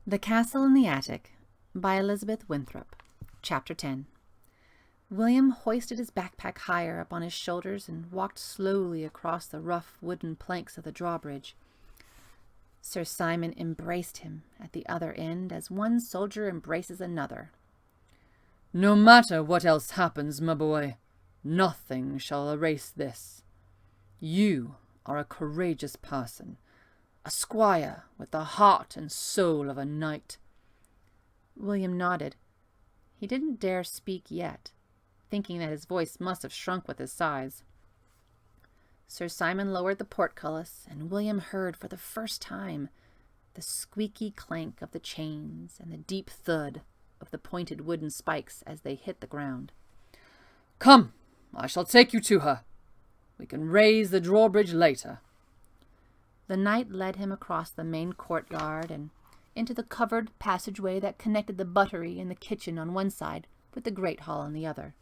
The Castle in the Attic by Elizabeth Winthrop. Chapter 10. William hoisted his backpack higher up on his shoulders and walked slowly across the rough wooden planks of the drawbridge. Sir Simon embraced him at the other end as one soldier embraces another. "No matter what else happens, my boy, nothing shall erase this. You are a courageous person, a squire with the heart and soul of a knight." William nodded. He didn't dare speak yet, thinking that his voice must have shrunk with his size. Sir Simon lowered the portcullis, and William heard for the first time the squeaky clank of the chains and the deep thud of the pointed wooden spikes as they hit the ground. "Come, I shall take you to her. We can raise the drawbridge later." The knight led him across the main courtyard and into the covered passageway that connected the buttery and the kitchen on one side with the great hall on the other.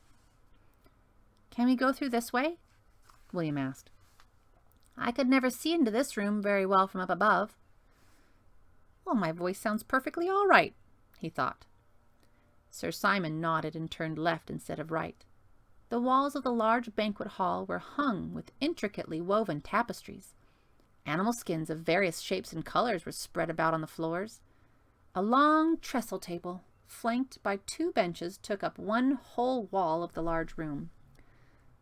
"Can we go through this way?" William asked. "I could never see into this room very well from up above." "Well, my voice sounds perfectly all right," he thought. Sir Simon nodded and turned left instead of right. The walls of the large banquet hall were hung with intricately woven tapestries. Animal skins of various shapes and colors were spread about on the floors. A long trestle table, flanked by two benches, took up one whole wall of the large room.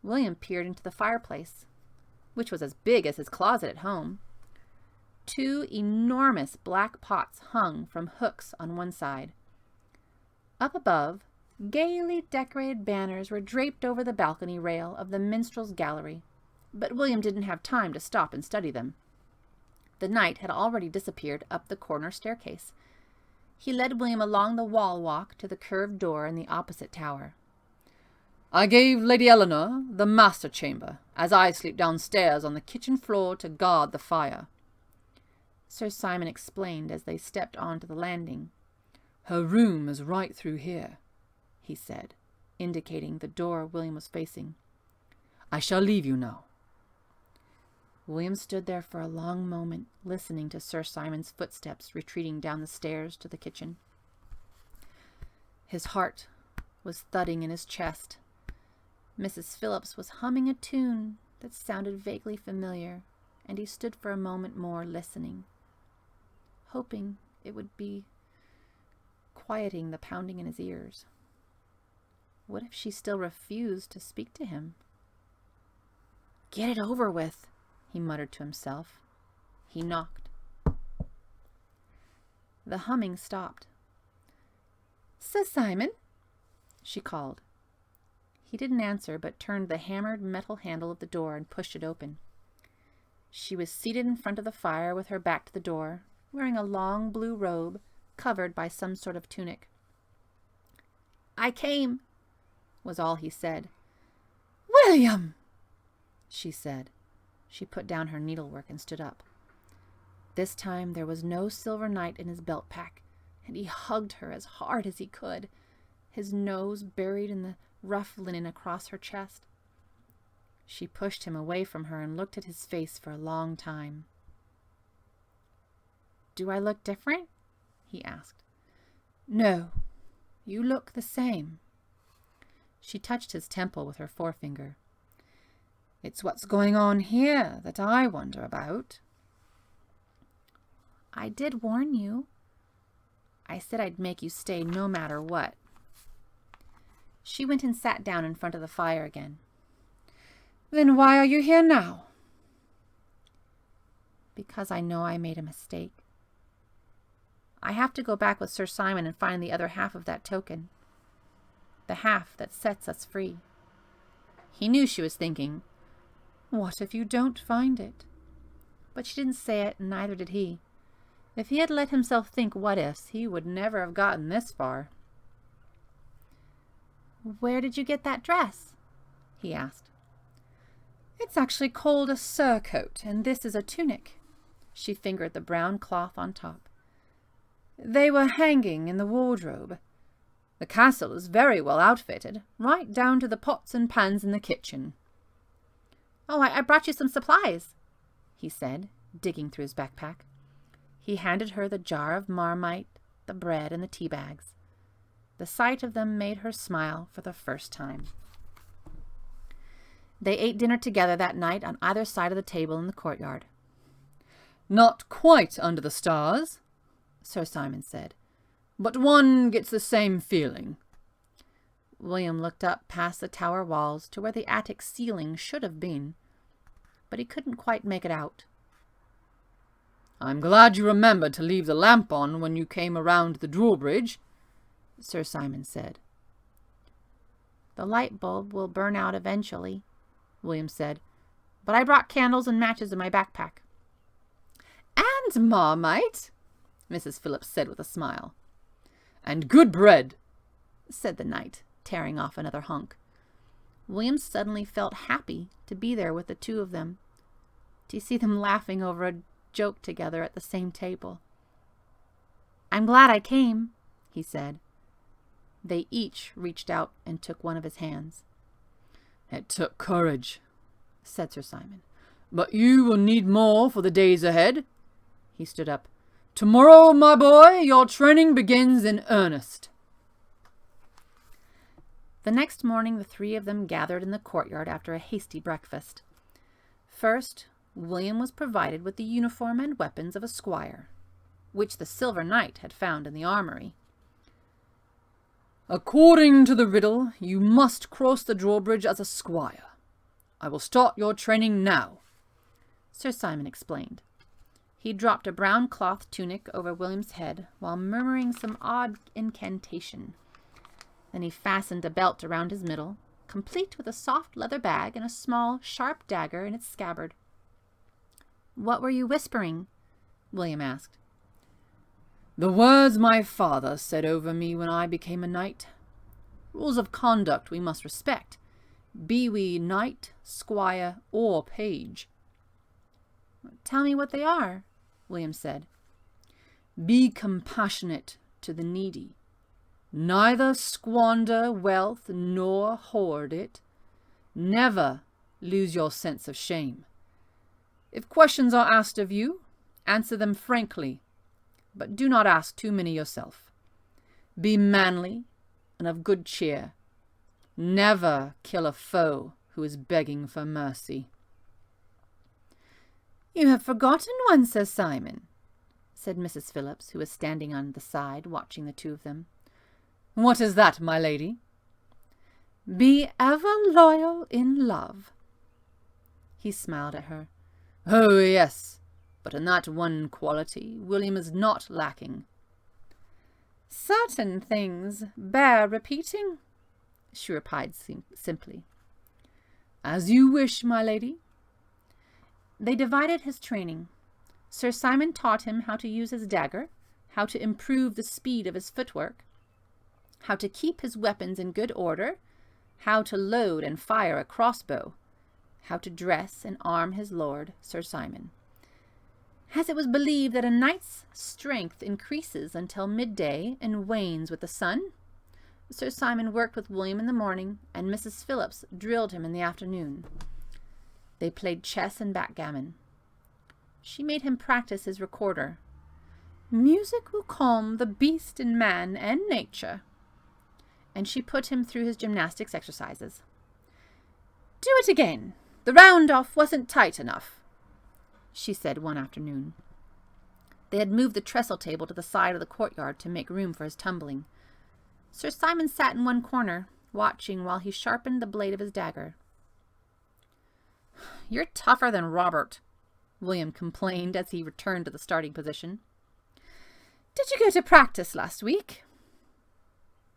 William peered into the fireplace, which was as big as his closet at home. Two enormous black pots hung from hooks on one side. Up above, gaily decorated banners were draped over the balcony rail of the minstrel's gallery, but William didn't have time to stop and study them. The knight had already disappeared up the corner staircase. He led William along the wall walk to the curved door in the opposite tower. "I gave Lady Eleanor the master chamber, as I sleep downstairs on the kitchen floor to guard the fire," Sir Simon explained as they stepped onto the landing. "Her room is right through here," he said, indicating the door William was facing. "I shall leave you now." William stood there for a long moment, listening to Sir Simon's footsteps retreating down the stairs to the kitchen. His heart was thudding in his chest. Mrs. Phillips was humming a tune that sounded vaguely familiar, and he stood for a moment more listening, hoping it would be quieting the pounding in his ears. What if she still refused to speak to him? "Get it over with," he muttered to himself. He knocked. The humming stopped. "Sir Simon?" she called. He didn't answer, but turned the hammered metal handle of the door and pushed it open. She was seated in front of the fire with her back to the door, wearing a long blue robe covered by some sort of tunic. "I came," was all he said. "William!" she said. She put down her needlework and stood up. This time there was no silver knight in his belt pack, and he hugged her as hard as he could, his nose buried in the rough linen across her chest. She pushed him away from her and looked at his face for a long time. "Do I look different?" he asked. "No, you look the same." She touched his temple with her forefinger. "It's what's going on here that I wonder about." "I did warn you. I said I'd make you stay no matter what." She went and sat down in front of the fire again. "Then why are you here now?" "Because I know I made a mistake. I have to go back with Sir Simon and find the other half of that token. The half that sets us free." He knew she was thinking, "What if you don't find it?" But she didn't say it, and neither did he. If he had let himself think what-ifs, he would never have gotten this far. "Where did you get that dress?" he asked. "It's actually called a surcoat, and this is a tunic." She fingered the brown cloth on top. "They were hanging in the wardrobe. The castle is very well outfitted, right down to the pots and pans in the kitchen." "Oh, I brought you some supplies," he said, digging through his backpack. He handed her the jar of Marmite, the bread and the tea bags. The sight of them made her smile for the first time. They ate dinner together that night on either side of the table in the courtyard. "Not quite under the stars," Sir Simon said, "but one gets the same feeling." William looked up past the tower walls to where the attic ceiling should have been, but he couldn't quite make it out. "I'm glad you remembered to leave the lamp on when you came around the drawbridge," Sir Simon said. "The light bulb will burn out eventually," William said, "but I brought candles and matches in my backpack." "And Marmite," Mrs. Phillips said with a smile. "And good bread," said the knight, tearing off another hunk. William suddenly felt happy to be there with the two of them, to see them laughing over a joke together at the same table. "I'm glad I came," he said. They each reached out and took one of his hands. "It took courage," said Sir Simon. "but you will need more for the days ahead." He stood up. "Tomorrow, my boy, your training begins in earnest." The next morning the three of them gathered in the courtyard after a hasty breakfast. First, William was provided with the uniform and weapons of a squire, which the Silver Knight had found in the armory. "According to the riddle, you must cross the drawbridge as a squire. I will start your training now," Sir Simon explained. He dropped a brown cloth tunic over William's head while murmuring some odd incantation. Then he fastened a belt around his middle, complete with a soft leather bag and a small, sharp dagger in its scabbard. "What were you whispering?" William asked. "The words my father said over me when I became a knight. Rules of conduct we must respect, be we knight, squire, or page." "Tell me what they are," William said. "Be compassionate to the needy. Neither squander wealth nor hoard it. Never lose your sense of shame. If questions are asked of you, answer them frankly, but do not ask too many yourself. Be manly and of good cheer. Never kill a foe who is begging for mercy." "You have forgotten one, Sir Simon," said Mrs. Phillips, who was standing on the side watching the two of them. "What is that, my lady?" "Be ever loyal in love." He smiled at her. "Oh, yes, but in that one quality William is not lacking." "Certain things bear repeating," she replied simply. "As you wish, my lady." They divided his training. Sir Simon taught him how to use his dagger, how to improve the speed of his footwork, how to keep his weapons in good order, how to load and fire a crossbow, how to dress and arm his lord, Sir Simon. As it was believed that a knight's strength increases until midday and wanes with the sun, Sir Simon worked with William in the morning, and Mrs. Phillips drilled him in the afternoon. They played chess and backgammon. She made him practice his recorder. "Music will calm the beast in man and nature." And she put him through his gymnastics exercises. "Do it again. The round-off wasn't tight enough," she said one afternoon. They had moved the trestle table to the side of the courtyard to make room for his tumbling. Sir Simon sat in one corner, watching while he sharpened the blade of his dagger. "You're tougher than Robert," William complained as he returned to the starting position. "Did you go to practice last week?"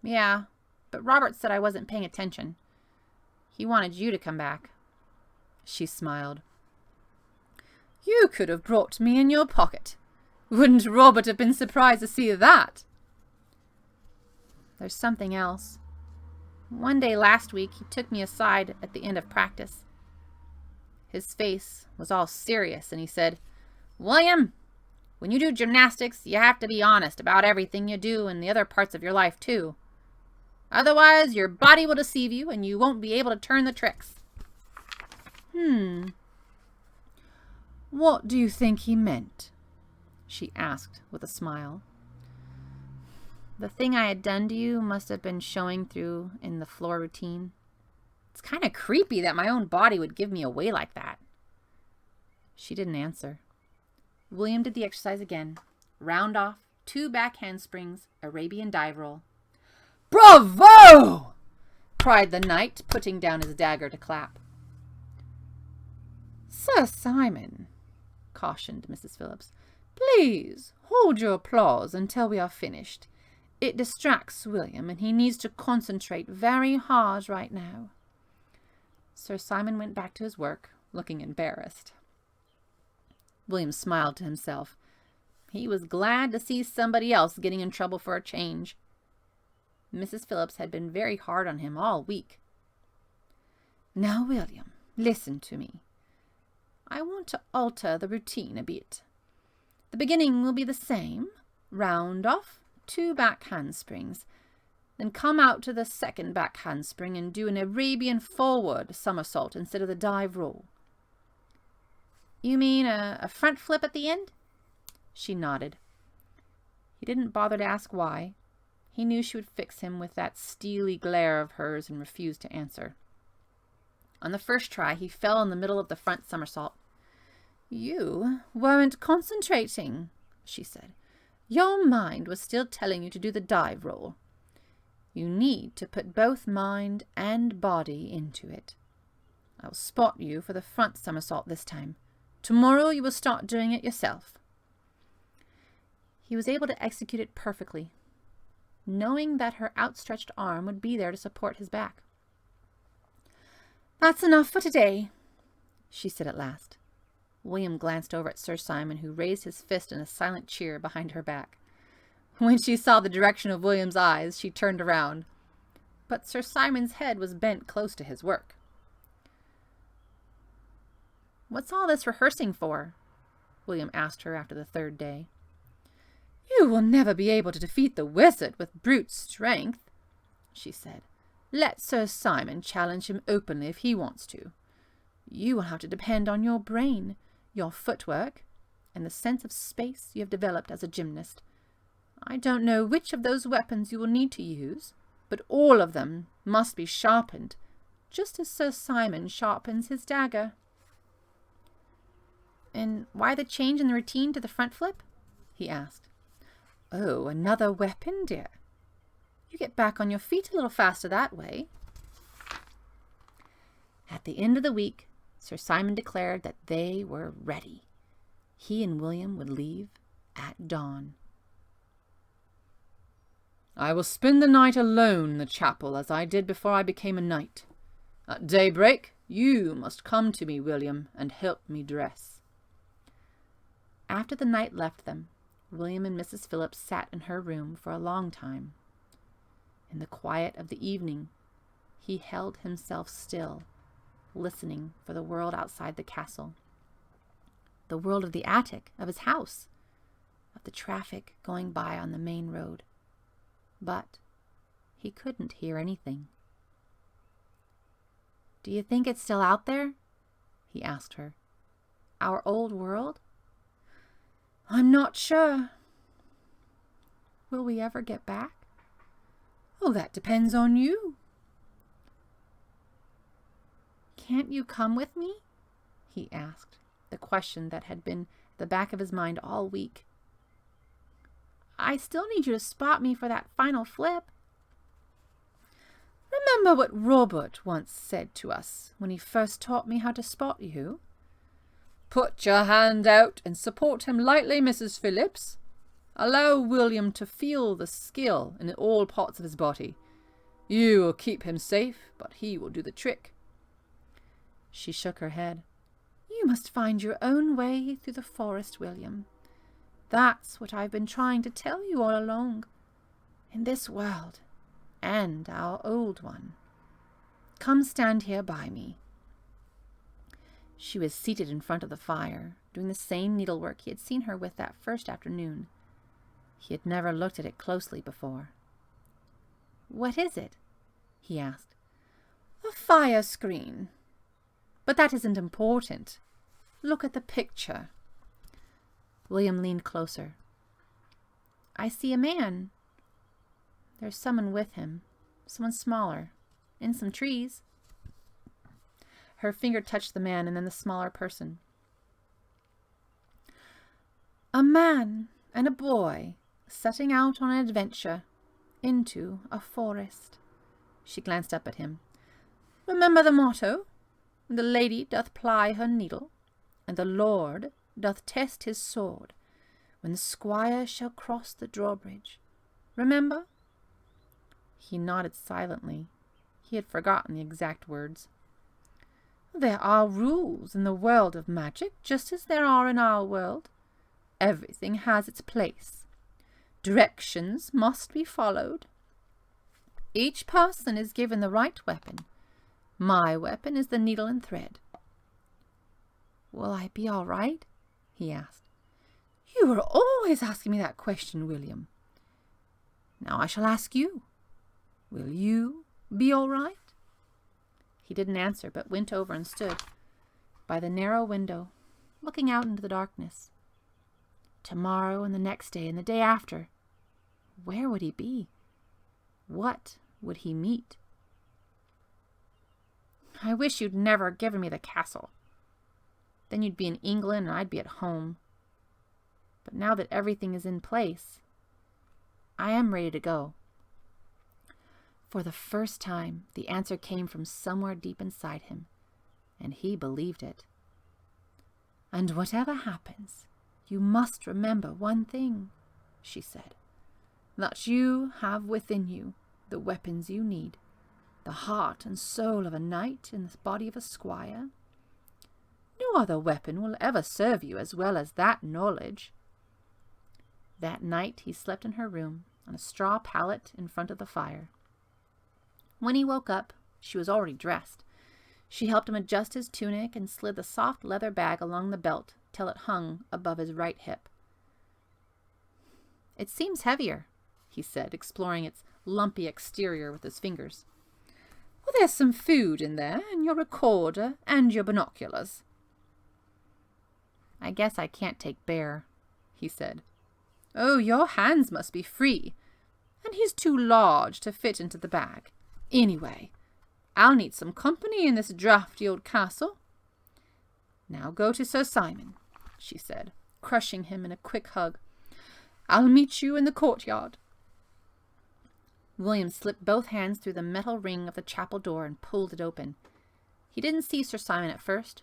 "Yeah, but Robert said I wasn't paying attention. He wanted you to come back." She smiled. "You could have brought me in your pocket. Wouldn't Robert have been surprised to see that?" "There's something else. One day last week he took me aside at the end of practice. His face was all serious, and he said, 'William, when you do gymnastics, you have to be honest about everything you do in the other parts of your life, too. Otherwise, your body will deceive you, and you won't be able to turn the tricks.'" "What do you think he meant?" she asked with a smile. The thing I had done to you must have been showing through in the floor routine. It's kind of creepy that my own body would give me away like that." She didn't answer. William did the exercise again. Round off, 2 back handsprings, Arabian dive roll. "Bravo!" cried the knight, putting down his dagger to clap. "Sir Simon," cautioned Mrs. Phillips, "please hold your applause until we are finished. It distracts William, and he needs to concentrate very hard right now." Sir Simon went back to his work, looking embarrassed. William smiled to himself. He was glad to see somebody else getting in trouble for a change. Mrs. Phillips had been very hard on him all week. "Now, William, listen to me. I want to alter the routine a bit. The beginning will be the same. Round off, 2 back handsprings. Then come out to the second back handspring and do an Arabian forward somersault instead of the dive roll." "You mean a front flip at the end?" She nodded. He didn't bother to ask why. He knew she would fix him with that steely glare of hers and refused to answer. On the first try, he fell in the middle of the front somersault. "You weren't concentrating," she said. "Your mind was still telling you to do the dive roll. You need to put both mind and body into it. I'll spot you for the front somersault this time. Tomorrow you will start doing it yourself." He was able to execute it perfectly, knowing that her outstretched arm would be there to support his back. "That's enough for today," she said at last. William glanced over at Sir Simon, who raised his fist in a silent cheer behind her back. When she saw the direction of William's eyes, she turned around. But Sir Simon's head was bent close to his work. "What's all this rehearsing for?" William asked her after the 3rd day. "You will never be able to defeat the wizard with brute strength," she said. "Let Sir Simon challenge him openly if he wants to. You will have to depend on your brain, your footwork, and the sense of space you have developed as a gymnast. I don't know which of those weapons you will need to use, but all of them must be sharpened, just as Sir Simon sharpens his dagger." "And why the change in the routine to the front flip?" he asked. "Oh, another weapon, dear. You get back on your feet a little faster that way." At the end of the week, Sir Simon declared that they were ready. He and William would leave at dawn. "I will spend the night alone in the chapel as I did before I became a knight. At daybreak, you must come to me, William, and help me dress." After the knight left them, William and Mrs. Phillips sat in her room for a long time. In the quiet of the evening, he held himself still, listening for the world outside the castle, the world of the attic of his house, of the traffic going by on the main road. But he couldn't hear anything. "Do you think it's still out there?" he asked her. "Our old world?" "I'm not sure." "Will we ever get back?" "Oh, that depends on you." "Can't you come with me?" he asked, the question that had been at the back of his mind all week. "I still need you to spot me for that final flip." "Remember what Robert once said to us when he first taught me how to spot you?" "Put your hand out and support him lightly, Mrs. Phillips. Allow William to feel the skill in all parts of his body. You will keep him safe, but he will do the trick." She shook her head. "You must find your own way through the forest, William. That's what I've been trying to tell you all along. In this world, and our old one. Come stand here by me." She was seated in front of the fire, doing the same needlework he had seen her with that first afternoon. He had never looked at it closely before. "What is it?" he asked. "A fire screen. But that isn't important. Look at the picture." William leaned closer. "I see a man. There's someone with him, someone smaller, in some trees. Her finger touched the man and then the smaller person. A man and a boy setting out on an adventure into a forest. She glanced up at him. Remember the motto? The lady doth ply her needle, and the lord doth test his sword, when the squire shall cross the drawbridge. Remember? He nodded silently. He had forgotten the exact words. There are rules in the world of magic, just as there are in our world. Everything has its place. Directions must be followed. Each person is given the right weapon. My weapon is the needle and thread. Will I be all right? He asked. You are always asking me that question, William. Now I shall ask you. Will you be all right? He didn't answer, but went over and stood by the narrow window, looking out into the darkness. Tomorrow and the next day and the day after, where would he be? What would he meet? I wish you'd never given me the castle. Then you'd be in England and I'd be at home. But now that everything is in place, I am ready to go. For the first time, the answer came from somewhere deep inside him, and he believed it. And whatever happens, you must remember one thing, she said, that you have within you the weapons you need, the heart and soul of a knight in the body of a squire. No other weapon will ever serve you as well as that knowledge. That night he slept in her room, on a straw pallet in front of the fire. When he woke up, she was already dressed. She helped him adjust his tunic and slid the soft leather bag along the belt till it hung above his right hip. It seems heavier, he said, exploring its lumpy exterior with his fingers. Well, there's some food in there, and your recorder, and your binoculars. I guess I can't take Bear, he said. Oh, your hands must be free, and he's too large to fit into the bag. Anyway, I'll need some company in this draughty old castle. Now go to Sir Simon, she said, crushing him in a quick hug. I'll meet you in the courtyard. William slipped both hands through the metal ring of the chapel door and pulled it open. He didn't see Sir Simon at first.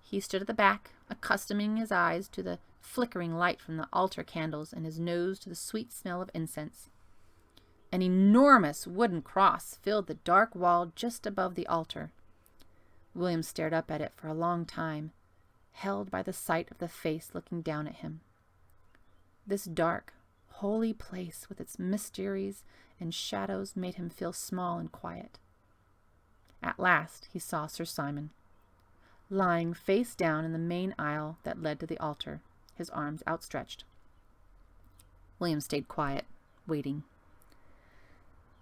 He stood at the back, accustoming his eyes to the flickering light from the altar candles and his nose to the sweet smell of incense. An enormous wooden cross filled the dark wall just above the altar. William stared up at it for a long time, held by the sight of the face looking down at him. This dark, holy place with its mysteries and shadows made him feel small and quiet. At last he saw Sir Simon, lying face down in the main aisle that led to the altar, his arms outstretched. William stayed quiet, waiting.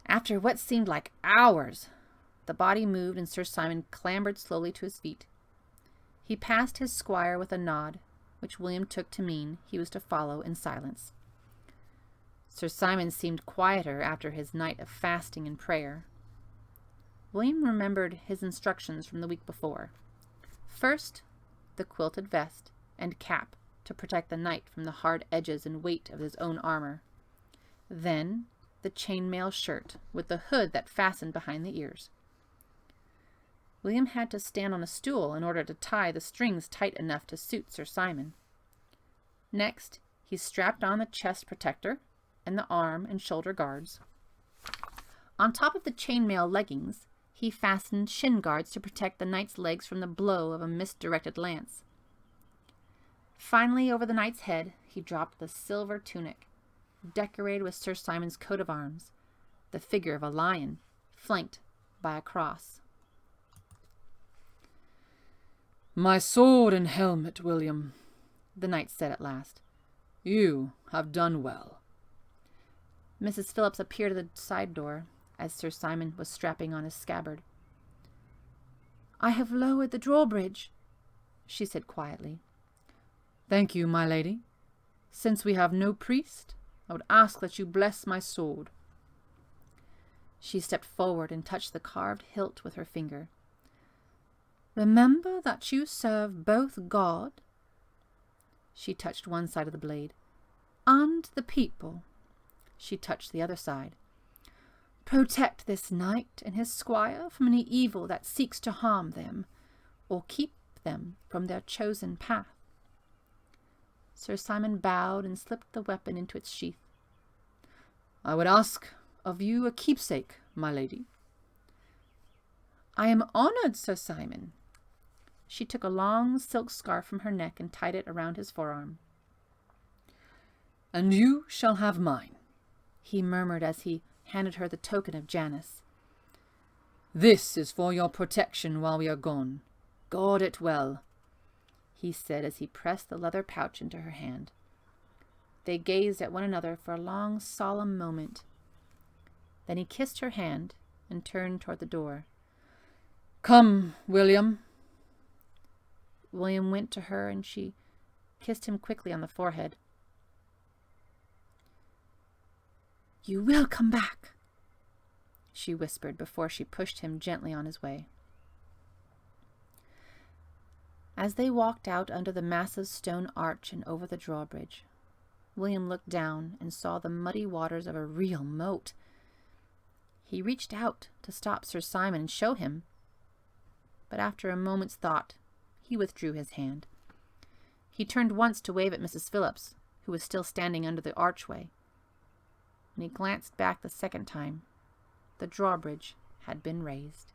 After what seemed like hours, the body moved and Sir Simon clambered slowly to his feet. He passed his squire with a nod, which William took to mean he was to follow in silence. Sir Simon seemed quieter after his night of fasting and prayer. William remembered his instructions from the week before. First, the quilted vest and cap to protect the knight from the hard edges and weight of his own armor. Then, the chainmail shirt with the hood that fastened behind the ears. William had to stand on a stool in order to tie the strings tight enough to suit Sir Simon. Next, he strapped on the chest protector and the arm and shoulder guards. On top of the chainmail leggings, he fastened shin guards to protect the knight's legs from the blow of a misdirected lance. Finally, over the knight's head, he dropped the silver tunic, decorated with Sir Simon's coat of arms, the figure of a lion, flanked by a cross. My sword and helmet, William, the knight said at last. You have done well. Mrs. Phillips appeared at the side door as Sir Simon was strapping on his scabbard. I have lowered the drawbridge, she said quietly. Thank you, my lady. Since we have no priest, I would ask that you bless my sword." She stepped forward and touched the carved hilt with her finger. "Remember that you serve both God," she touched one side of the blade, "and the people," she touched the other side. "Protect this knight and his squire from any evil that seeks to harm them, or keep them from their chosen path." Sir Simon bowed and slipped the weapon into its sheath. "I would ask of you a keepsake, my lady." "I am honoured, Sir Simon." She took a long silk scarf from her neck and tied it around his forearm. "And you shall have mine," he murmured as he handed her the token of Janus. "This is for your protection while we are gone. Guard it well," he said as he pressed the leather pouch into her hand. They gazed at one another for a long, solemn moment. Then he kissed her hand and turned toward the door. "Come, William." William went to her and she kissed him quickly on the forehead. "You will come back," she whispered before she pushed him gently on his way. As they walked out under the massive stone arch and over the drawbridge, William looked down and saw the muddy waters of a real moat. He reached out to stop Sir Simon and show him, but after a moment's thought, he withdrew his hand. He turned once to wave at Mrs. Phillips, who was still standing under the archway. When he glanced back the second time, the drawbridge had been raised.